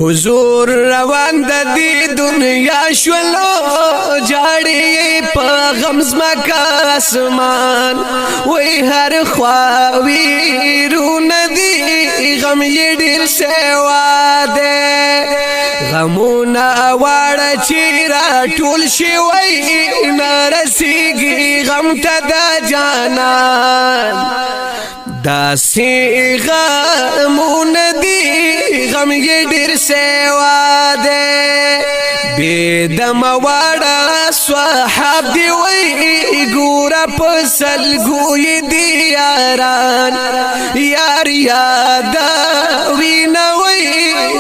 حضور روان د دې دنیا شولو جاړي په غم زمکا اسمان وای هر خوا ویرونه دي غم یې ډیر سیوا ده غمونه واړه چې را ټول شي وای نرسیږي غم ته د جانان داسې غمونه دي غم یې ډیر سیوا ده بیدم واړه صحاب دی وای ګوره په سلګوی دی یاران یار یاد وینا وای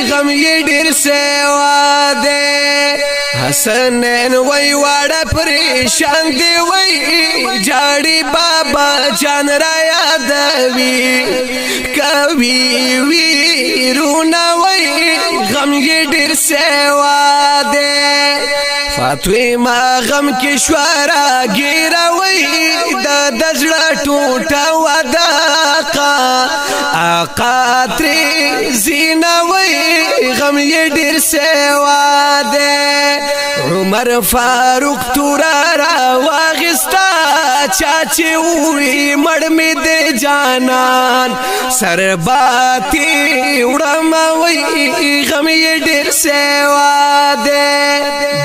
غم یې ډیر سیوا ده حسنین وای واړه پریشان دی وای جاړي بابا جان را یادوي کوي ویرونه وای غم یې ډیر سیوا ده فاطمه غم کې شوارا ګیرا وای د دزړه ټوټه ودا آقا تری زینا وای غم یې ډیر سیوا ده عمر فاروق تورا را واغستا چاچی وی مړ می د جانان سرباتی وړم وی غم یې ډیر سیوا ده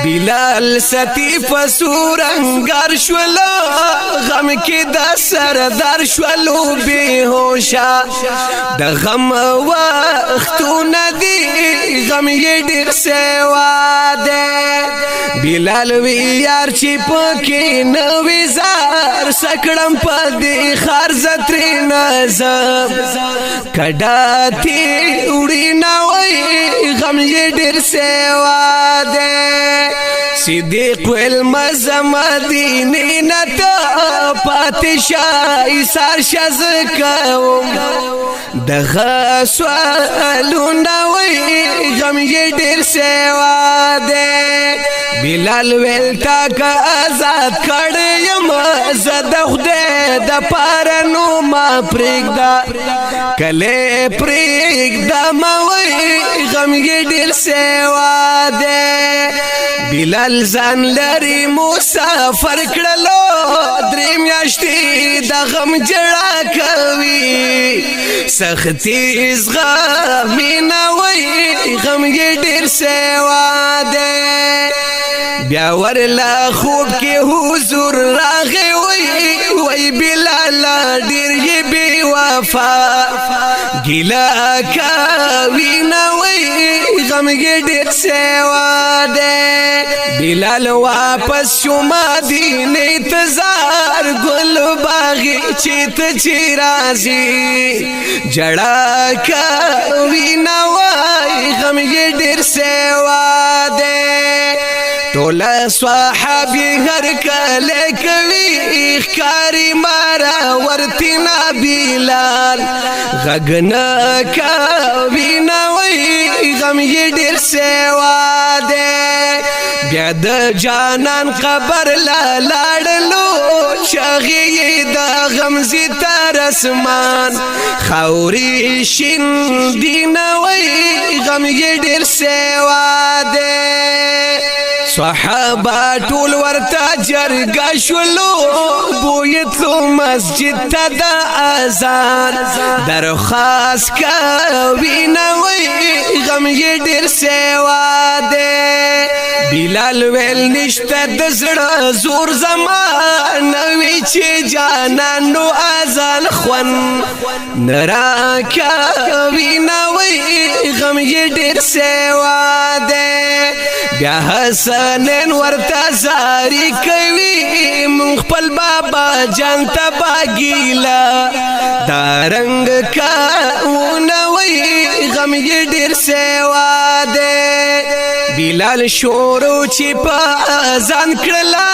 بلال ستی فسورنګار شولو غم کې د سردار شولو بے هوشا د غم وختونه دی غم یې ډیر سیوا ده بلال وی یار چې پکې نوې زار سکړم په دې خار زتري نظم کډاتی وړي نه وای غم یې ډیر سیوا ده صدیق المز مدینه نتا پاتشاہی سار شز کوم دغه سوالونه وای غم یې ډیر سیوا ده بلال ویل تا که آزاد کړم زد خدای د پارنو ما پرېږدا کله پرېږدا ما وای غم یې ډیر سیوا ده بلال ځان لري مسافر کړلو درې میاشتې د غم جړه کوي سختي زغمینه وای غم یې ډیر سیوا ده بیا ورلا خوب کې حضور راغی وای بلال ډیر یې بی وفا ګیلا کوي نه وای غم یې ډیر سیوا ده بلال واپس شو مدینه انتظار ګل باغی چې ته چې راځي جړه کوي نه وای غم یې ډیر سیوا ده ټول صحابي هر کله کوي ښکاری مارا ورتنا بلال غغنا کوي نه وای غم یې ډیر سیوا ده بیا د جانان قبر لا لاړلو چغې د غم زی تر اسمان خوري شین دینه وای غم یې ډیر سیوا ده صحابه ټول ورته جرګه شولو بویتلو مسجد ته د اذان درخواست کوي نه وای غم یې ډیر سیوا ده بلال ویل نشته د زړه زور زمانه وی چې جانانو اذان خون نرا کوي نه وای غم یې ډیر سیوا ده بیا حسنین ورته زاری کوي مون خپل بابا جان ته باګیلا دارنګ کاونه وای غم یې ډیر سیوا ده بلال شورو چې په اذان کړلا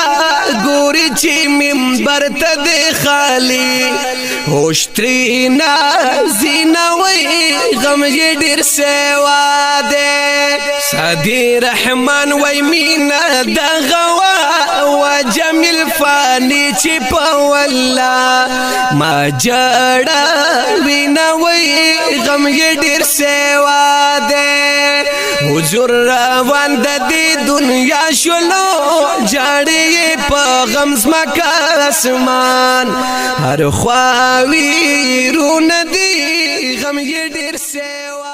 ګوري چې منبر ته د خالی هوش ترې نازینا وای غم یې ډیر سیوا ده سادی رحمان وای مینا دغوا و جمیل فانی چې په والله ما جړه وینا وای غم یې ډیر سیوا ده حضور روان د دې دنیا شلو جاړي په غم زمکا اسمان هر خواوی رون دی غم یې ډیر سیوا